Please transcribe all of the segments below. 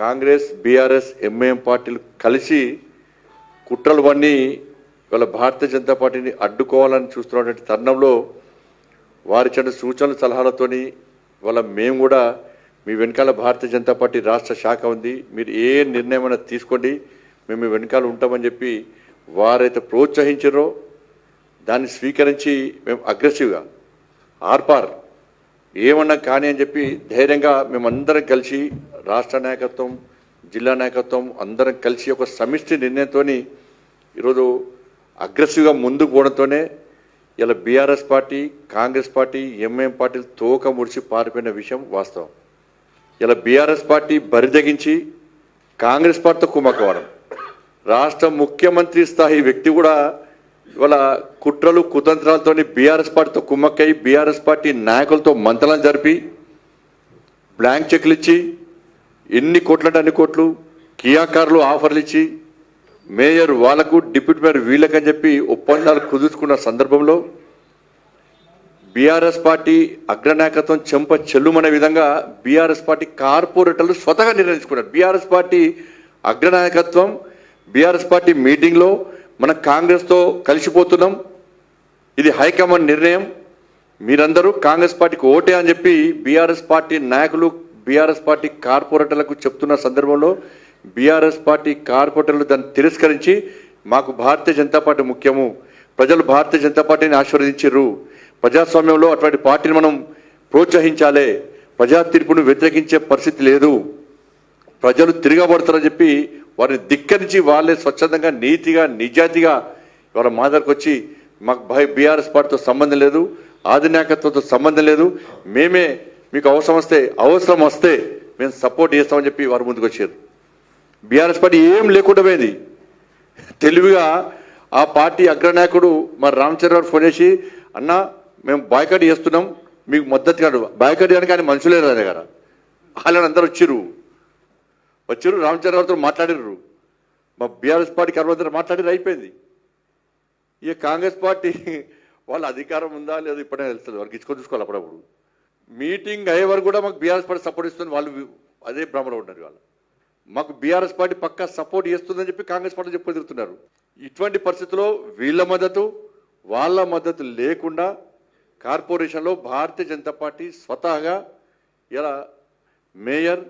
Congress BRS MIM పార్టీలు కలిసి కుట్రలు పన్ని ఇవాళ భారతీయ జనతా పార్టీని అడ్డుకోవాలని చూస్తున్నటువంటి తరుణంలో వారి చెందిన సూచనలు సలహాలతోని ఇవాళ మేము కూడా మీ వెనకాల భారతీయ జనతా పార్టీ రాష్ట్ర శాఖ ఉంది, మీరు ఏ నిర్ణయమైనా తీసుకోండి, మేము మీ వెనకాల ఉంటామని చెప్పి వారైతే ప్రోత్సహించారో దాన్ని స్వీకరించి మేము అగ్రెసివ్గా ఆర్పార్ ఏమన్నా కానీ అని చెప్పి ధైర్యంగా మేమందరం కలిసి రాష్ట్ర నాయకత్వం జిల్లా నాయకత్వం అందరం కలిసి ఒక సమిష్టి నిర్ణయంతో ఈరోజు అగ్రెసివ్గా ముందుకు పోవడంతోనే ఇలా BRS party Congress party MIM పార్టీలు తోక ముడిచి పారిపోయిన విషయం వాస్తవం. ఇలా బీఆర్ఎస్ పార్టీ బరిదగించి కాంగ్రెస్ పార్టీతో కుమ్మక్కవడం, రాష్ట్ర ముఖ్యమంత్రి స్థాయి వ్యక్తి కూడా ఇవాళ కుట్రలు కుతంత్రాలతో బీఆర్ఎస్ పార్టీతో కుమ్మక్కై బీఆర్ఎస్ పార్టీ నాయకులతో మంతనాలు జరిపి బ్లాంక్ చెక్లు ఇచ్చి ఎన్ని కోట్లంటే అన్ని కోట్లు కియా కార్లు ఆఫర్లు ఇచ్చి మేయర్ వాళ్లకు డిప్యూటీ మేయర్ వీళ్ళకని చెప్పి ఒప్పందాలు కుదుర్చుకున్న సందర్భంలో బీఆర్ఎస్ పార్టీ అగ్రనాయకత్వం చెంప చెల్లుమనే విధంగా బీఆర్ఎస్ పార్టీ కార్పొరేటర్లు స్వతహా నిర్ణయించుకున్నారు. బీఆర్ఎస్ పార్టీ అగ్రనాయకత్వం బీఆర్ఎస్ పార్టీ మీటింగ్లో మనం కాంగ్రెస్తో కలిసిపోతున్నాం, ఇది హైకమాండ్ నిర్ణయం, మీరందరూ కాంగ్రెస్ పార్టీకి ఓటే అని చెప్పి బీఆర్ఎస్ పార్టీ నాయకులు బీఆర్ఎస్ పార్టీ కార్పొరేటర్లకు చెప్తున్న సందర్భంలో బీఆర్ఎస్ పార్టీ కార్పొరేటర్లు దాన్ని తిరస్కరించి మాకు భారతీయ జనతా పార్టీ ముఖ్యము, ప్రజలు భారతీయ జనతా పార్టీని ఆశీర్వదించారు, ప్రజాస్వామ్యంలో అటువంటి పార్టీని మనం ప్రోత్సహించాలి, ప్రజా తీర్పును వ్యతిరేకించే పరిస్థితి లేదు, ప్రజలు తిరగబడతారని చెప్పి వారిని ధిక్కరించి వాళ్ళే స్వచ్ఛందంగా నీతిగా నిజాయితీగా ఇవాళ మా దగ్గరకు వచ్చి మాకు బీఆర్ఎస్ పార్టీతో సంబంధం లేదు, అధినాయకత్వంతో సంబంధం లేదు, మేమే మీకు అవసరం వస్తే మేము సపోర్ట్ చేస్తామని చెప్పి వారు ముందుకు వచ్చారు. బీఆర్ఎస్ పార్టీ ఏం లేకుండా పోయింది. తెలివిగా ఆ పార్టీ అగ్రనాయకుడు మరి రామచంద్ర గారు ఫోన్ చేసి అన్న మేము బాయ్కాట్ చేస్తున్నాం మీకు మద్దతుగా, బాయ్కాట్ చేయడానికి ఆయన మనుషులే రాదు కదా, వాళ్ళని అందరూ వచ్చారు రామచంద్ర గారితో మాట్లాడారు, మా బీఆర్ఎస్ పార్టీకి అందరూ మాట్లాడారు, అయిపోయింది. ఇక కాంగ్రెస్ పార్టీ వాళ్ళ అధికారం ఉందా లేదా ఇప్పుడే తెలుస్తుంది, వారికి ఇచ్చుకొని చూసుకోవాలి. అప్పుడప్పుడు మీటింగ్ అయ్యే వరకు కూడా మాకు బీఆర్ఎస్ పార్టీ సపోర్ట్ ఇస్తుంది, వాళ్ళు అదే భ్రమలో ఉన్నారు. వాళ్ళు మాకు బీఆర్ఎస్ పార్టీ పక్కా సపోర్ట్ చేస్తుందని చెప్పి కాంగ్రెస్ పార్టీ చెప్పి తిరుగుతున్నారు. ఇటువంటి పరిస్థితుల్లో వీళ్ళ మద్దతు వాళ్ళ మద్దతు లేకుండా కార్పొరేషన్లో భారతీయ జనతా పార్టీ స్వతహాగా ఇలా మేయర్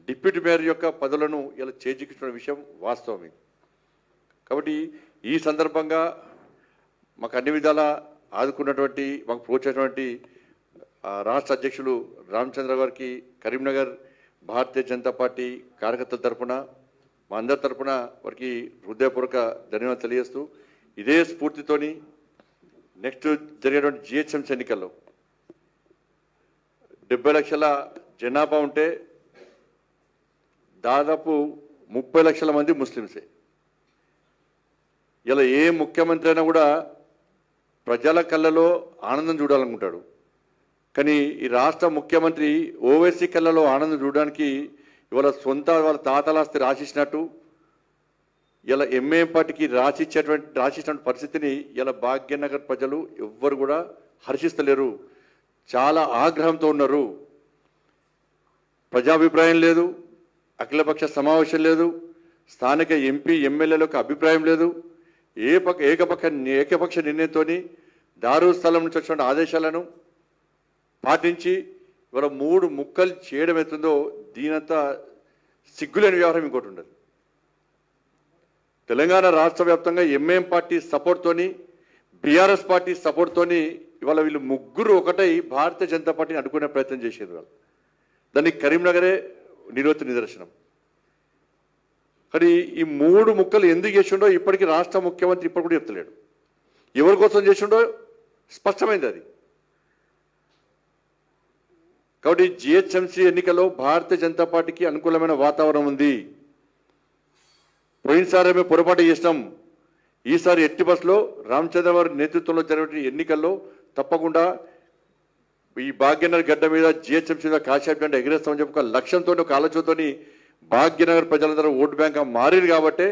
డిప్యూటీ మేయర్ యొక్క పదవులను ఇలా చేజిక్కించిన విషయం వాస్తవమే. కాబట్టి ఈ సందర్భంగా మాకు అన్ని విధాలా ఆదుకున్నటువంటి మాకు ప్రోత్సహించినటువంటి రాష్ట్ర అధ్యక్షులు రామచంద్ర గారికి కరీంనగర్ భారతీయ జనతా పార్టీ కార్యకర్తల తరఫున మా అందరి తరఫున వారికి హృదయపూర్వక ధన్యవాదాలు తెలియజేస్తూ ఇదే స్ఫూర్తితోని నెక్స్ట్ జరిగేటువంటి జిహెచ్ఎంసీ ఎన్నికల్లో 70 లక్షల జనాభా ఉంటే దాదాపు 30 లక్షల మంది ముస్లింసే. ఇలా ఏ ముఖ్యమంత్రి అయినా కూడా ప్రజల కళ్ళలో ఆనందం చూడాలనుకుంటాడు, కానీ ఈ రాష్ట్ర ముఖ్యమంత్రి ఓవైసీ కళ్ళలో ఆనందం చూడడానికి ఇవాళ వాళ్ళ తాతలాస్తి రాసిచ్చినట్టు ఇలా ఎంఐఎం పార్టీకి రాసిచ్చినటువంటి పరిస్థితిని ఇలా భాగ్యనగర్ ప్రజలు ఎవ్వరు కూడా హర్షిస్తలేరు, చాలా ఆగ్రహంతో ఉన్నారు. ప్రజాభిప్రాయం లేదు, అఖిలపక్ష సమావేశం లేదు, స్థానిక ఎంపీ ఎమ్మెల్యేలకు అభిప్రాయం లేదు, ఏకపక్ష నిర్ణయంతో దారుస్థలం నుంచి వచ్చిన ఆదేశాలను పాటించి ఇవాళ 3 ముక్కలు చేయడం అవుతుందో దీనంతా సిగ్గులేని వ్యవహారం ఇంకోటి ఉండదు. తెలంగాణ రాష్ట్ర వ్యాప్తంగా ఎంఐఎం పార్టీ సపోర్ట్తోని బీఆర్ఎస్ పార్టీ సపోర్ట్తోని ఇవాళ వీళ్ళు ముగ్గురు ఒకటై భారతీయ జనతా పార్టీని అడ్డుకునే ప్రయత్నం చేసేది. వాళ్ళు దానికి కరీంనగరే నిదర్శనం. కానీ ఈ 3 ముక్కలు ఎందుకు చేసిండో ఇప్పటికీ రాష్ట్ర ముఖ్యమంత్రి ఇప్పుడు కూడా చెప్తలేడు. ఎవరి కోసం చేసిండో స్పష్టమైంది అది. కాబట్టి జిహెచ్ఎంసీ ఎన్నికల్లో భారతీయ జనతా పార్టీకి అనుకూలమైన వాతావరణం ఉంది. పోయినసారి మేము పొరపాటు చేసినాం, ఈసారి ఎట్టి బస్సులో రామచంద్ర గారి నేతృత్వంలో జరిగిన ఎన్నికల్లో తప్పకుండా ఈ భాగ్యనగర్ గడ్డ మీద జిహెచ్ఎంసీ మీద కాశాప్ గంట ఎగిరేస్తామని చెప్పి ఒక లక్ష్యంతో ఒక ఆలోచనతో భాగ్యనగర్ ప్రజలందరూ ఓటు బ్యాంక్గా మారారు. కాబట్టి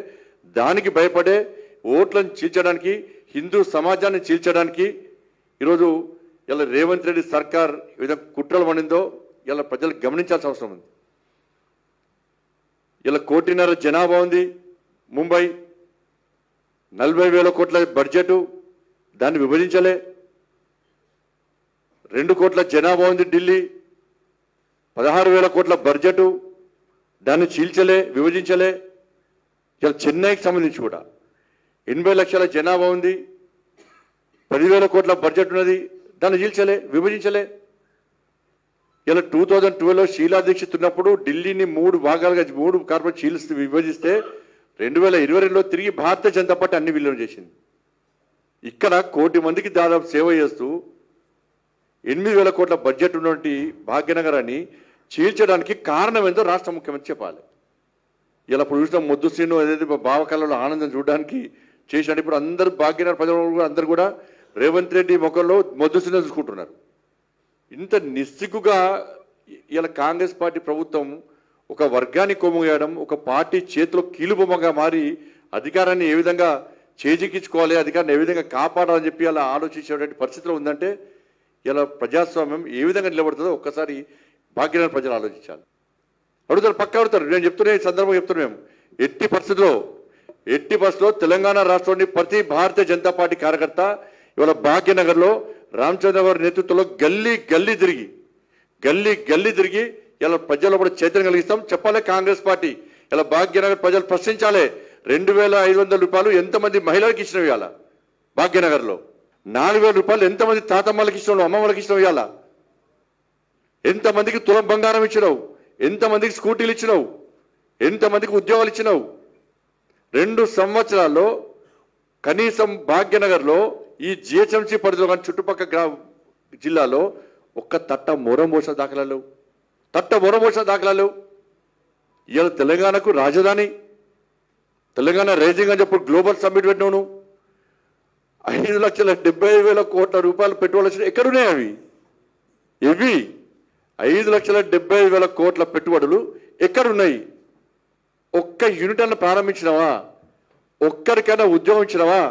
దానికి భయపడే ఓట్లను చీల్చడానికి హిందూ సమాజాన్ని చీల్చడానికి ఈరోజు ఇలా రేవంత్ రెడ్డి సర్కార్ ఏదైనా కుట్రలు పడిందో ఇలా ప్రజలు గమనించాల్సిన అవసరం ఉంది. ఇలా 1.5 కోటి జనాభా ఉంది ముంబై, 40,000 కోట్ల బడ్జెట్, దాన్ని విభజించలే. 2 కోట్ల జనాభా ఉంది ఢిల్లీ, 16,000 కోట్ల బడ్జెట్, దాన్ని చీల్చలే, విభజించలే. ఇలా చెన్నైకి సంబంధించి కూడా 80 లక్షల జనాభా ఉంది, 10,000 కోట్ల బడ్జెట్ ఉన్నది, దాన్ని చీల్చలే, విభజించలే. ఇలా 2012లో షీలా దీక్షిత్ ఉన్నప్పుడు ఢిల్లీని 3 భాగాలుగా 3 కార్పొరేట్ చీల్చి విభజిస్తే 2022లో తిరిగి భారతీయ జనతా పార్టీ అన్ని విలీనం చేసింది. ఇక్కడ 1 కోటి మందికి దాదాపు సేవ చేస్తూ 8,000 కోట్ల బడ్జెట్ ఉన్నటువంటి భాగ్యనగరాన్ని చీల్చడానికి కారణం ఏందో రాష్ట్ర ముఖ్యమంత్రి చెప్పాలి. ఇలా ఇప్పుడు చూసిన మొద్దు శ్రీను ఏదైతే భావకళలో ఆనందం చూడడానికి చేసినట్టు ఇప్పుడు అందరూ భాగ్యనగర ప్రజలు అందరూ కూడా రేవంత్ రెడ్డి ముఖంలో మొద్దు శ్రీను చూసుకుంటున్నారు. ఇంత నిస్సిగ్గుగా ఇలా కాంగ్రెస్ పార్టీ ప్రభుత్వం ఒక వర్గాన్ని కొమ్ముగేయడం, ఒక పార్టీ చేతిలో కీలుబొమ్మగా మారి అధికారాన్ని ఏ విధంగా చేజిక్కించుకోవాలి, అధికారాన్ని ఏ విధంగా కాపాడాలని చెప్పి అలా ఆలోచించేటువంటి పరిస్థితిలో ఉందంటే ఇలా ప్రజాస్వామ్యం ఏ విధంగా నిలబడుతుందో ఒక్కసారి భాగ్యనగర ప్రజలు ఆలోచించాలి. అడుగుతారు, పక్క అడుగుతారు. నేను చెప్తున్నా, ఈ సందర్భంగా చెప్తున్నాం, మేము ఎట్టి పరిస్థితిలో తెలంగాణ రాష్ట్రంలోని ప్రతి భారతీయ జనతా పార్టీ కార్యకర్త ఇవాళ భాగ్యనగర్లో రామచంద్ర గారి నేతృత్వంలో గల్లీ గల్లీ తిరిగి ఇలా ప్రజల్లో కూడా చైతన్యం కలిగిస్తాం. చెప్పాలి కాంగ్రెస్ పార్టీ ఇలా భాగ్యనగర్ ప్రజలు ప్రశ్నించాలి. 2,500 రూపాయలు ఎంతమంది మహిళలకు ఇచ్చినవి ఇవాళ భాగ్యనగర్లో, 4,000 రూపాయలు ఎంతమంది తాతమ్మలకి ఇచ్చినావు, అమ్మమ్మలకి ఇచ్చినావు, ఇవాళ ఎంతమందికి తులం బంగారం ఇచ్చినావు, ఎంతమందికి స్కూటీలు ఇచ్చినావు, ఎంతమందికి ఉద్యోగాలు ఇచ్చినావు. 2 సంవత్సరాల్లో కనీసం భాగ్యనగర్లో ఈ జిహెచ్ఎంసీ పరిధిలో కానీ చుట్టుపక్కల జిల్లాలో ఒక్క తట్ట మొరమోసిన దాఖలాలు. ఇవాళ తెలంగాణకు రాజధాని, తెలంగాణ రైజింగ్ అని చెప్పి గ్లోబల్ సమ్మిట్ పెట్టినావు. 5,70,000 కోట్ల రూపాయలు పెట్టుబడులు వచ్చినాయి. ఎక్కడున్నాయి అవి? 5,70,000 కోట్ల పెట్టుబడులు ఎక్కడున్నాయి? ఒక్క యూనిట్ అన్న ప్రారంభించినవా? ఒక్కరికైనా ఉద్యోగం ఇచ్చినవా?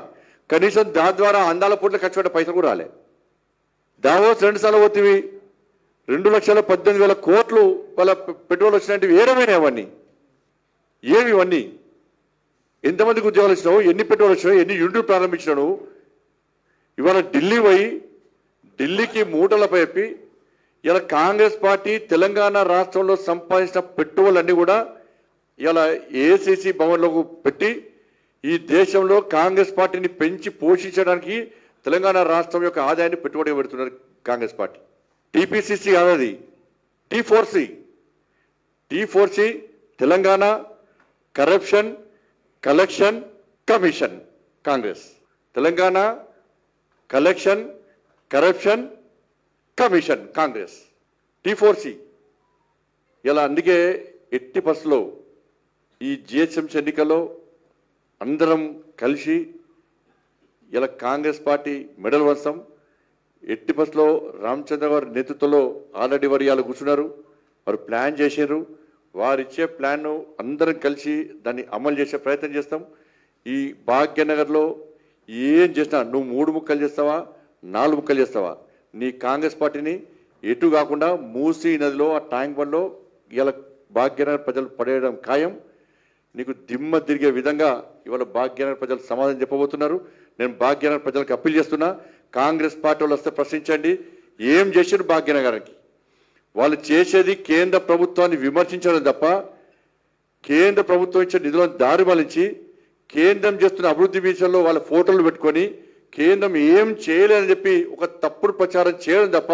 కనీసం దాని ద్వారా అందాల పూట్ల ఖర్చు పెట్టే పైసలు కూడా రాలే. దావోస్ 2 సార్లు పోతివి, 2,18,000 కోట్లు వాళ్ళ పెట్టుబడులు వచ్చినట్టు ఏడమైనా అవన్నీ ఏమి? ఇవన్నీ ఎంతమందికి ఉద్యోగాలు ఇచ్చినావు, ఎన్ని పెట్టుబడులు వచ్చినావు, ఎన్ని యూనిట్లు ప్రారంభించినావు? ఇవాళ ఢిల్లీకి మూటలపై చెప్పి ఇలా కాంగ్రెస్ పార్టీ తెలంగాణ రాష్ట్రంలో సంపాదించిన పెట్టుబడులన్నీ కూడా ఇలా ఏఐసిసి భవన్లోకి పెట్టి ఈ దేశంలో కాంగ్రెస్ పార్టీని పెంచి పోషించడానికి తెలంగాణ రాష్ట్రం యొక్క ఆదాయాన్ని పెట్టుబడిగా పెడుతున్నారు కాంగ్రెస్ పార్టీ. టీపీసీసీ కాదది, టీ4సి Telangana corruption collection commission Congress, Telangana collection corruption commission Congress, టీ4సి. ఇలా అందుకే ఎట్టి పరిస్థితుల్లో ఈ జిహెచ్ఎంసీ ఎన్నికల్లో అందరం కలిసి ఇలా కాంగ్రెస్ పార్టీ మెడల్ వంశం ఎట్టి పరిస్థితుల్లో రామచంద్ర గారి నేతృత్వంలో ఆల్రెడీ వారు ఇవాళ కూర్చున్నారు, వారు ప్లాన్ చేశారు. వారిచ్చే ప్లాన్ను అందరం కలిసి దాన్ని అమలు చేసే ప్రయత్నం చేస్తాం. ఈ భాగ్యనగర్లో ఏం చేసినా నువ్వు 3 ముక్కలు చేస్తావా, 4 ముక్కలు చేస్తావా, నీ కాంగ్రెస్ పార్టీని ఎటు కాకుండా మూసీ నదిలో ఆ ట్యాంక్ బండ్లో ఇలా భాగ్యనగర్ ప్రజలు పడేయడం ఖాయం. నీకు దిమ్మ తిరిగే విధంగా ఇవాళ భాగ్యనగర్ ప్రజలు సమాధానం చెప్పబోతున్నారు. నేను భాగ్యనగర్ ప్రజలకు అప్పీల్ చేస్తున్నా, కాంగ్రెస్ పార్టీ వాళ్ళు వస్తే ప్రశ్నించండి. ఏం చేశారు భాగ్యనగర్కి? వాళ్ళు చేసేది కేంద్ర ప్రభుత్వాన్ని విమర్శించడం తప్ప కేంద్ర ప్రభుత్వం ఇచ్చే నిధులను దారి మళ్లించి కేంద్రం చేస్తున్న అభివృద్ధి విషయంలో వాళ్ళ ఫోటోలు పెట్టుకొని కేంద్రం ఏం చేయలేదని చెప్పి ఒక తప్పుడు ప్రచారం చేయడం తప్ప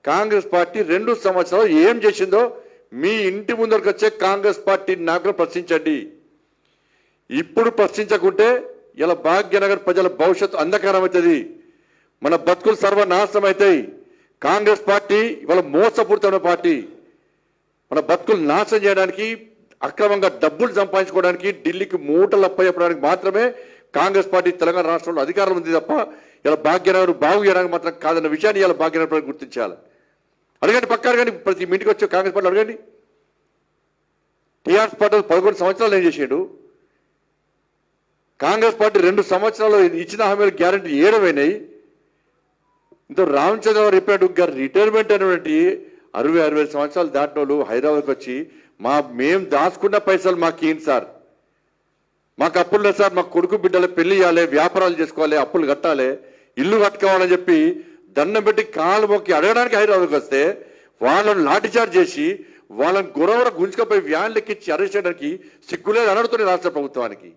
కాంగ్రెస్ పార్టీ 2 సంవత్సరాలు ఏం చేసిందో మీ ఇంటి ముందరకు వచ్చే కాంగ్రెస్ పార్టీ నాయకులు ప్రశ్నించండి. ఇప్పుడు ప్రశ్నించకుంటే ఇలా భాగ్యనగర్ ప్రజల భవిష్యత్తు అంధకారం అవుతుంది, మన బతుకులు సర్వనాశనం అవుతాయి. కాంగ్రెస్ పార్టీ ఇవాళ మోసపూరితమైన పార్టీ. మన బతుకులు నాశనం చేయడానికి, అక్రమంగా డబ్బులు సంపాదించుకోవడానికి, ఢిల్లీకి మూటలు అప్పచెప్పడానికి మాత్రమే కాంగ్రెస్ పార్టీ తెలంగాణ రాష్ట్రంలో అధికారం ఉంది తప్ప ఇలా భాగ్యనగర్ బాగు చేయడానికి మాత్రం కాదన్న విషయాన్ని ఇలా భాగ్యనగర్ ప్రజలు గుర్తించాలి. అడగండి, పక్క అడగండి, ప్రతి ఇంటికి వచ్చే కాంగ్రెస్ పార్టీ అడగండి. టీఆర్ఎస్ పార్టీ 11 సంవత్సరాలు ఏం చేసాడు? కాంగ్రెస్ పార్టీ 2 సంవత్సరాలు ఇచ్చిన హామీలు గ్యారంటీ ఏడవైనాయి. ఇంత రామచంద్ర గారు చెప్పాడు, రిటైర్మెంట్ అనేటువంటి 60-65 సంవత్సరాలు దాటిన వాళ్ళు హైదరాబాద్కి వచ్చి మేం దాచుకున్న పైసలు మాకు ఏంటి సార్, మాకు అప్పులు లేదు సార్, మా కొడుకు బిడ్డలు పెళ్లి చేయాలి, వ్యాపారాలు చేసుకోవాలి, అప్పులు కట్టాలి, ఇల్లు కట్టుకోవాలని చెప్పి దండం పెట్టి కాలు మొక్కి అడగడానికి హైదరాబాద్కి వస్తే వాళ్ళని లాఠీచార్జ్ చేసి వాళ్ళని గురవర గుంజుకపోయి వ్యాన్ లెక్కించి అరెస్ట్ చేయడానికి సిగ్గులేదు అని అడుగుతుంది రాష్ట్ర ప్రభుత్వానికి.